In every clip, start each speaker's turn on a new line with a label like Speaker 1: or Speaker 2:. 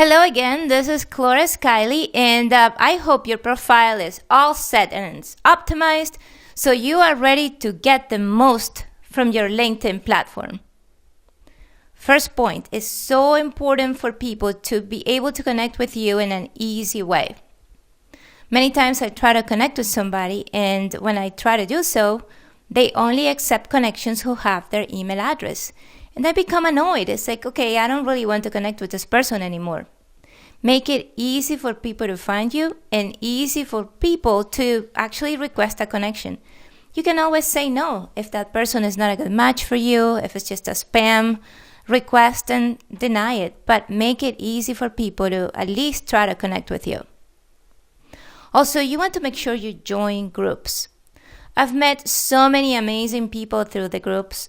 Speaker 1: Hello again, this is Cloris Kylie, and I hope your profile is all set and it's optimized so you are ready to get the most from your LinkedIn platform. First point is so important for people to be able to connect with you in an easy way. Many times I try to connect with somebody, and when I try to do so, they only accept connections who have their email address. And I become annoyed. It's like, okay, I don't really want to connect with this person anymore. Make it easy for people to find you and easy for people to actually request a connection. You can always say no if that person is not a good match for you, if it's just a spam request, and deny it. But make it easy for people to at least try to connect with you. Also, you want to make sure you join groups. I've met so many amazing people through the groups,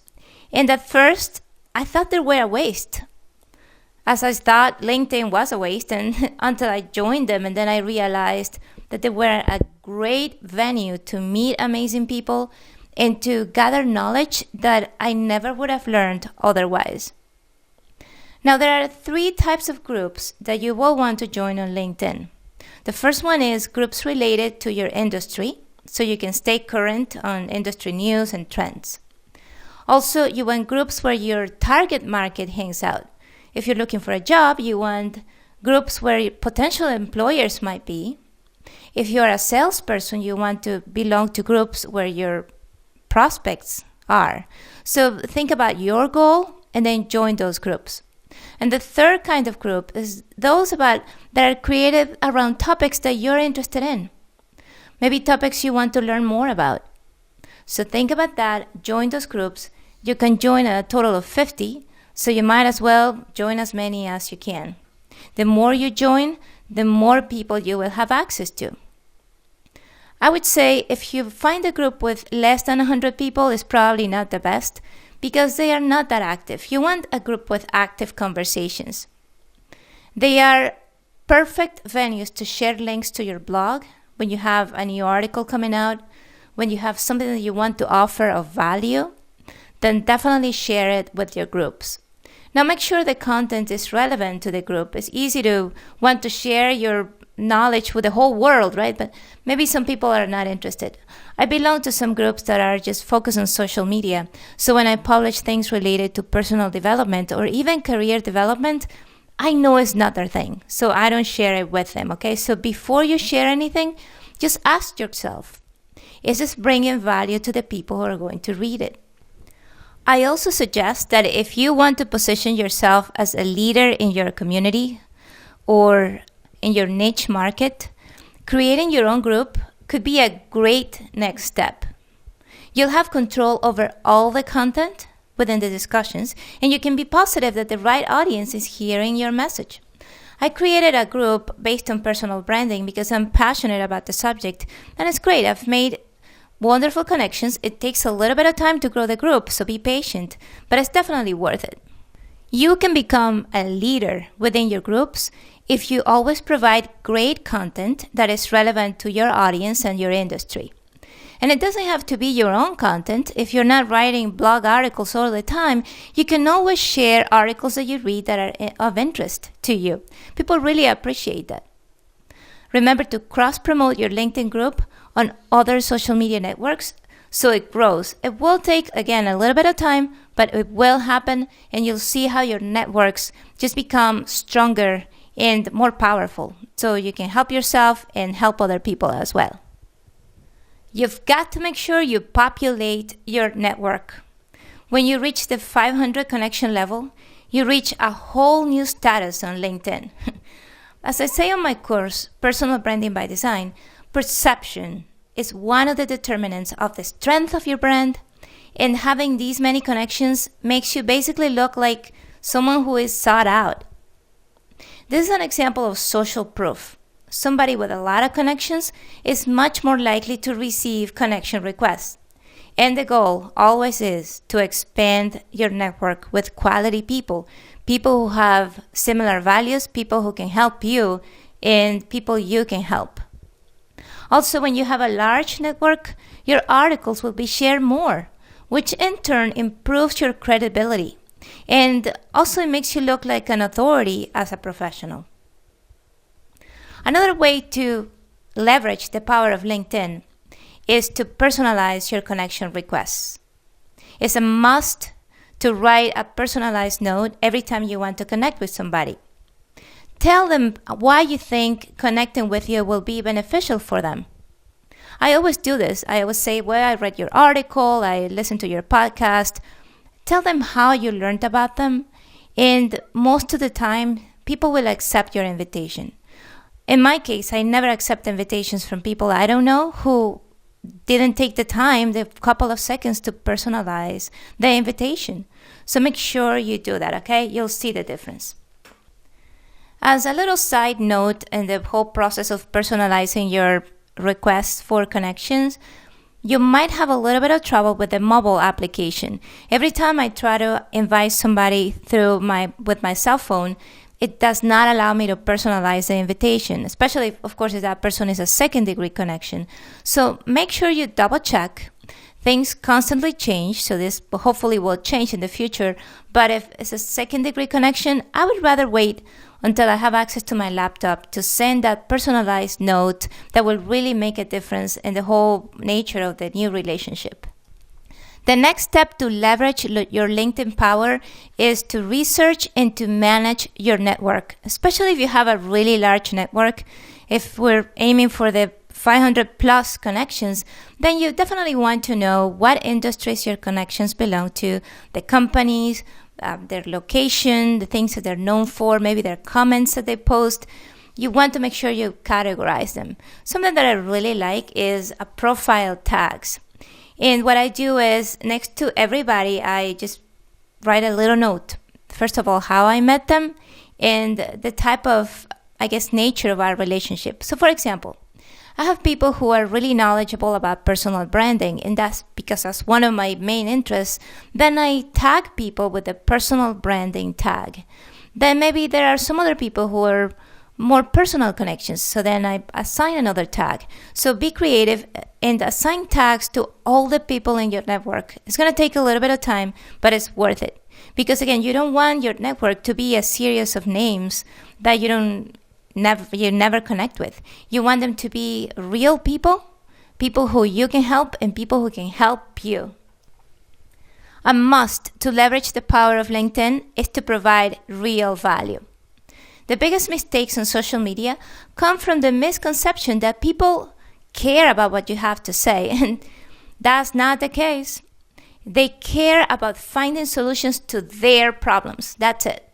Speaker 1: and at first, I thought they were a waste. As I thought LinkedIn was a waste, and until I joined them, and then I realized that they were a great venue to meet amazing people and to gather knowledge that I never would have learned otherwise. Now, there are 3 types of groups that you will want to join on LinkedIn. The first one is groups related to your industry, so you can stay current on industry news and trends. Also, you want groups where your target market hangs out. If you're looking for a job, you want groups where potential employers might be. If you're a salesperson, you want to belong to groups where your prospects are. So think about your goal and then join those groups. And the third kind of group is those that are created around topics that you're interested in. Maybe topics you want to learn more about. So think about that, join those groups. You can join a total of 50, so you might as well join as many as you can. The more you join, the more people you will have access to. I would say if you find a group with less than 100 people, it's probably not the best because they are not that active. You want a group with active conversations. They are perfect venues to share links to your blog when you have a new article coming out, when you have something that you want to offer of value, then definitely share it with your groups. Now make sure the content is relevant to the group. It's easy to want to share your knowledge with the whole world, right? But maybe some people are not interested. I belong to some groups that are just focused on social media. So when I publish things related to personal development or even career development, I know it's not their thing. So I don't share it with them, okay? So before you share anything, just ask yourself, is this bringing value to the people who are going to read it? I also suggest that if you want to position yourself as a leader in your community or in your niche market, creating your own group could be a great next step. You'll have control over all the content within the discussions, and you can be positive that the right audience is hearing your message. I created a group based on personal branding because I'm passionate about the subject, and it's great. I've made wonderful connections. It takes a little bit of time to grow the group, so be patient, but it's definitely worth it. You can become a leader within your groups if you always provide great content that is relevant to your audience and your industry. And it doesn't have to be your own content. If you're not writing blog articles all the time, you can always share articles that you read that are of interest to you. People really appreciate that. Remember to cross-promote your LinkedIn group on other social media networks so it grows. It will take, again, a little bit of time, but it will happen, and you'll see how your networks just become stronger and more powerful, so you can help yourself and help other people as well. You've got to make sure you populate your network. When you reach the 500 connection level, you reach a whole new status on LinkedIn. As I say on my course, Personal Branding by Design, perception is one of the determinants of the strength of your brand, and having these many connections makes you basically look like someone who is sought out. This is an example of social proof. Somebody with a lot of connections is much more likely to receive connection requests. And the goal always is to expand your network with quality people, people who have similar values, people who can help you, and people you can help. Also, when you have a large network, your articles will be shared more, which in turn improves your credibility. And also it makes you look like an authority as a professional. Another way to leverage the power of LinkedIn is to personalize your connection requests. It's a must to write a personalized note every time you want to connect with somebody. Tell them why you think connecting with you will be beneficial for them. I always do this. I always say, well, I read your article, I listened to your podcast. Tell them how you learned about them, and most of the time, people will accept your invitation. In my case, I never accept invitations from people I don't know who didn't take the time, the couple of seconds to personalize the invitation. So make sure you do that, okay? You'll see the difference. As a little side note in the whole process of personalizing your requests for connections, you might have a little bit of trouble with the mobile application. Every time I try to invite somebody with my cell phone, it does not allow me to personalize the invitation, especially, of course, if that person is a second-degree connection. So make sure you double-check. Things constantly change, so this hopefully will change in the future. But if it's a second-degree connection, I would rather wait until I have access to my laptop to send that personalized note that will really make a difference in the whole nature of the new relationship. The next step to leverage your LinkedIn power is to research and to manage your network, especially if you have a really large network. If we're aiming for the 500 plus connections, then you definitely want to know what industries your connections belong to, the companies, their location, the things that they're known for, maybe their comments that they post. You want to make sure you categorize them. Something that I really like is a profile tags. And what I do is next to everybody, I just write a little note. First of all, how I met them and the type of, nature of our relationship. So for example, I have people who are really knowledgeable about personal branding, and that's because that's one of my main interests. Then I tag people with the personal branding tag. Then maybe there are some other people who are more personal connections, so then I assign another tag. So be creative and assign tags to all the people in your network. It's going to take a little bit of time, but it's worth it. Because again, you don't want your network to be a series of names that you never connect with. You want them to be real people who you can help, and people who can help you. A must to leverage the power of LinkedIn is to provide real value. The biggest mistakes on social media come from the misconception that people care about what you have to say, and that's not the case. They care about finding solutions to their problems. That's it.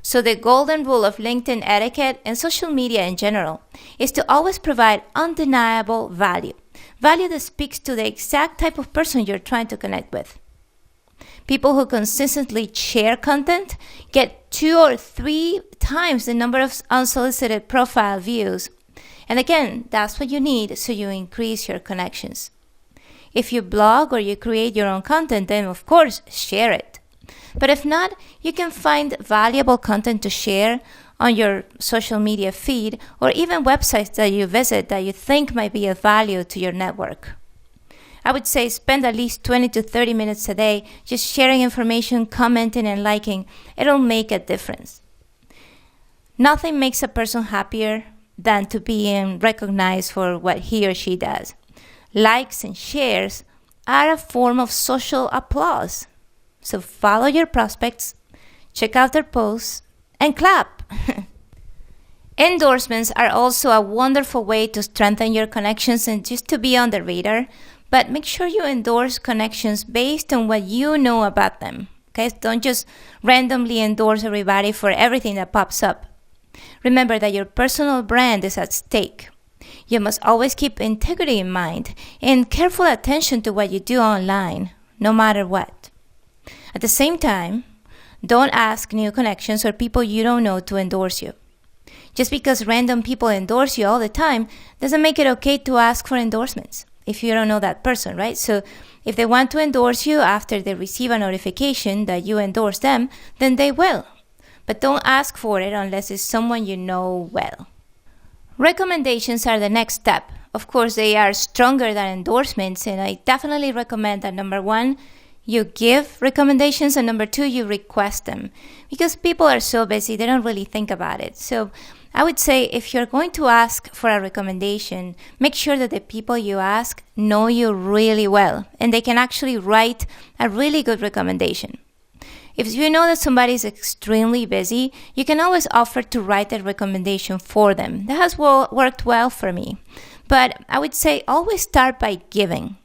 Speaker 1: So the golden rule of LinkedIn etiquette and social media in general is to always provide undeniable value. Value that speaks to the exact type of person you're trying to connect with. People who consistently share content get 2 or 3 times the number of unsolicited profile views. And again, that's what you need so you increase your connections. If you blog or you create your own content, then of course, share it. But if not, you can find valuable content to share on your social media feed or even websites that you visit that you think might be of value to your network. I would say spend at least 20 to 30 minutes a day just sharing information, commenting, and liking. It'll make a difference. Nothing makes a person happier than to be recognized for what he or she does. Likes and shares are a form of social applause. So follow your prospects, check out their posts, and clap. Endorsements are also a wonderful way to strengthen your connections and just to be on the radar. But make sure you endorse connections based on what you know about them. Okay? Don't just randomly endorse everybody for everything that pops up. Remember that your personal brand is at stake. You must always keep integrity in mind and careful attention to what you do online, no matter what. At the same time, don't ask new connections or people you don't know to endorse you. Just because random people endorse you all the time doesn't make it okay to ask for endorsements if you don't know that person, right? So if they want to endorse you after they receive a notification that you endorse them, then they will. But don't ask for it unless it's someone you know well. Recommendations are the next step. Of course, they are stronger than endorsements, and I definitely recommend that number 1, you give recommendations, and number 2, you request them. Because people are so busy, they don't really think about it. So I would say if you're going to ask for a recommendation, make sure that the people you ask know you really well and they can actually write a really good recommendation. If you know that somebody is extremely busy, you can always offer to write a recommendation for them. That has worked well for me. But I would say always start by giving.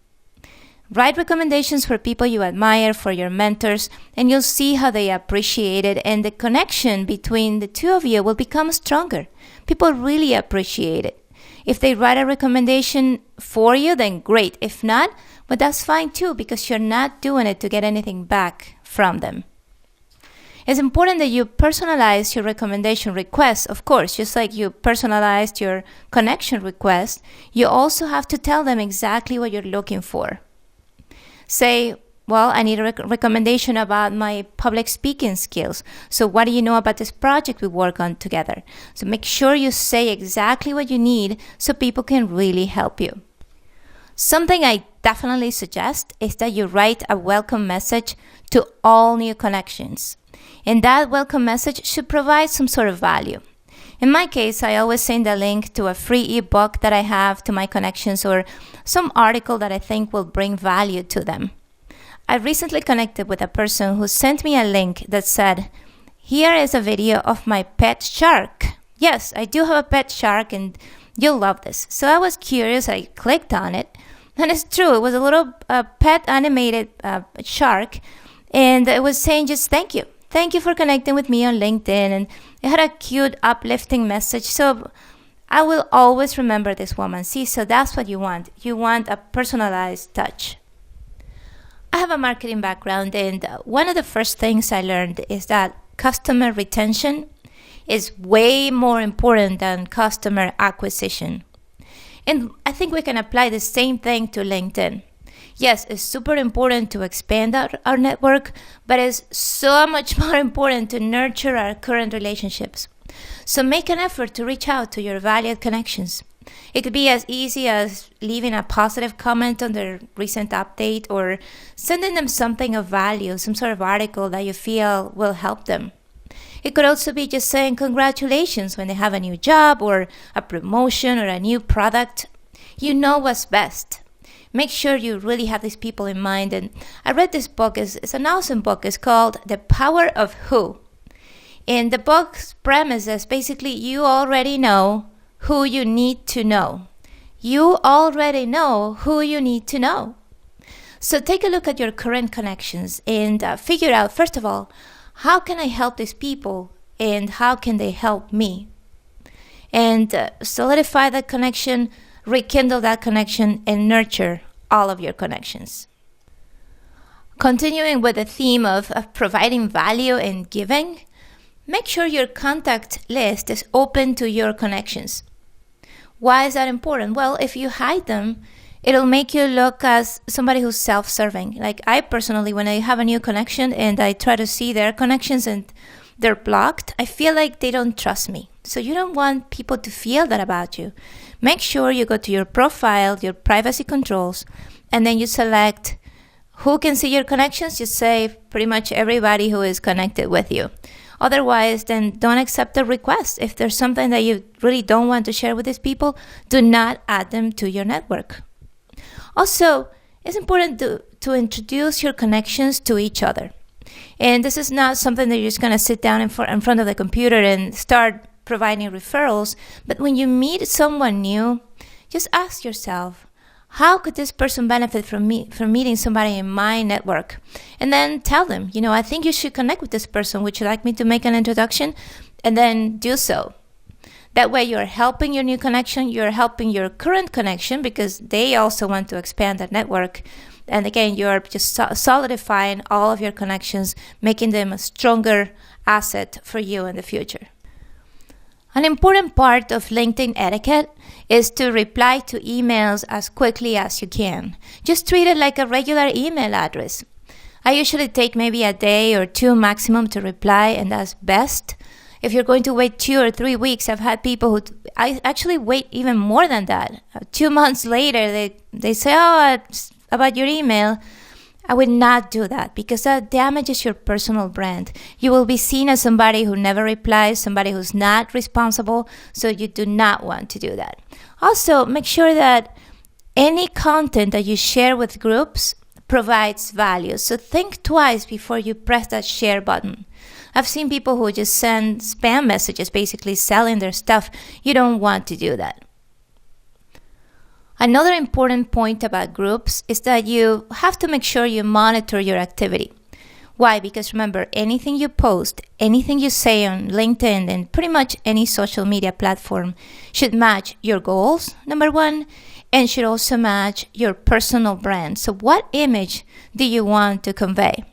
Speaker 1: Write recommendations for people you admire, for your mentors, and you'll see how they appreciate it, and the connection between the two of you will become stronger. People really appreciate it. If they write a recommendation for you, then great. If not, but that's fine too, because you're not doing it to get anything back from them. It's important that you personalize your recommendation request. Of course, just like you personalized your connection request, you also have to tell them exactly what you're looking for. Say, well, I need a recommendation about my public speaking skills. So what do you know about this project we work on together? So make sure you say exactly what you need so people can really help you. Something I definitely suggest is that you write a welcome message to all new connections. And that welcome message should provide some sort of value. In my case, I always send a link to a free ebook that I have to my connections or some article that I think will bring value to them. I recently connected with a person who sent me a link that said, "Here is a video of my pet shark." Yes, I do have a pet shark and you'll love this. So I was curious, I clicked on it, and it's true, it was a little pet animated shark, and it was saying just thank you. Thank you for connecting with me on LinkedIn, and it had a cute, uplifting message. So I will always remember this woman. See, so that's what you want. You want a personalized touch. I have a marketing background, and one of the first things I learned is that customer retention is way more important than customer acquisition. And I think we can apply the same thing to LinkedIn. Yes, it's super important to expand our network, but it's so much more important to nurture our current relationships. So make an effort to reach out to your valued connections. It could be as easy as leaving a positive comment on their recent update or sending them something of value, some sort of article that you feel will help them. It could also be just saying congratulations when they have a new job or a promotion or a new product. You know what's best. Make sure you really have these people in mind. And I read this book. It's an awesome book. It's called The Power of Who. And the book's premise is basically you already know who you need to know. You already know who you need to know. So take a look at your current connections and figure out, first of all, how can I help these people and how can they help me? And solidify that connection, rekindle that connection, and nurture all of your connections. Continuing with the theme of providing value and giving, make sure your contact list is open to your connections. Why is that important? Well, if you hide them, it'll make you look as somebody who's self-serving. Like I personally, when I have a new connection and I try to see their connections and they're blocked, I feel like they don't trust me. So you don't want people to feel that about you. Make sure you go to your profile, your privacy controls, and then you select who can see your connections. Just say pretty much everybody who is connected with you. Otherwise, then don't accept the request. If there's something that you really don't want to share with these people, do not add them to your network. Also, it's important to introduce your connections to each other. And this is not something that you're just going to sit down in front of the computer and start providing referrals. But when you meet someone new, just ask yourself, how could this person benefit from meeting somebody in my network? And then tell them, I think you should connect with this person. Would you like me to make an introduction? And then do so. That way you're helping your new connection, you're helping your current connection because they also want to expand their network. And again, you're just solidifying all of your connections, making them a stronger asset for you in the future. An important part of LinkedIn etiquette is to reply to emails as quickly as you can. Just treat it like a regular email address. I usually take maybe a day or two maximum to reply, and that's best. If you're going to wait 2 or 3 weeks, I've had people who I actually wait even more than that. 2 months later, they say, about your email. I would not do that because that damages your personal brand. You will be seen as somebody who never replies, somebody who's not responsible, so you do not want to do that. Also, make sure that any content that you share with groups provides value. So think twice before you press that share button. I've seen people who just send spam messages basically selling their stuff. You don't want to do that. Another important point about groups is that you have to make sure you monitor your activity. Why? Because remember, anything you post, anything you say on LinkedIn and pretty much any social media platform should match your goals, number one, and should also match your personal brand. So what image do you want to convey?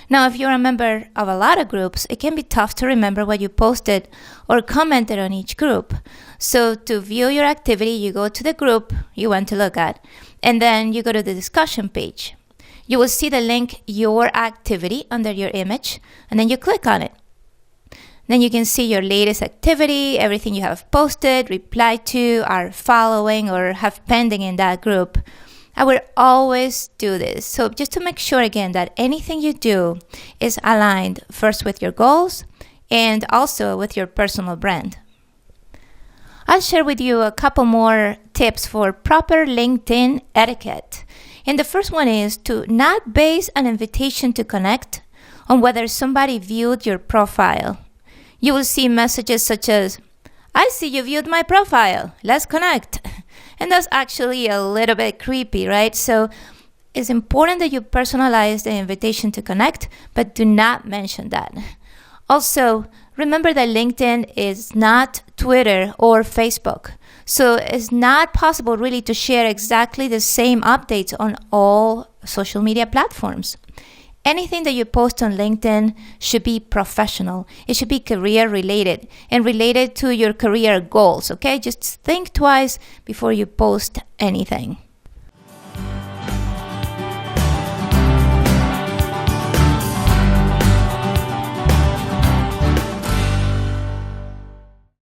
Speaker 1: Now, if you're a member of a lot of groups, it can be tough to remember what you posted or commented on each group. So to view your activity, you go to the group you want to look at, and then you go to the discussion page. You will see the link Your Activity under your image, and then you click on it. Then you can see your latest activity, everything you have posted, replied to, are following, or have pending in that group. I will always do this. So just to make sure again that anything you do is aligned first with your goals and also with your personal brand. I'll share with you a couple more tips for proper LinkedIn etiquette. And the first one is to not base an invitation to connect on whether somebody viewed your profile. You will see messages such as, "I see you viewed my profile, let's connect." And that's actually a little bit creepy, right? So it's important that you personalize the invitation to connect, but do not mention that. Also, remember that LinkedIn is not Twitter or Facebook. So it's not possible really to share exactly the same updates on all social media platforms. Anything that you post on LinkedIn should be professional. It should be career related and related to your career goals, okay? Just think twice before you post anything.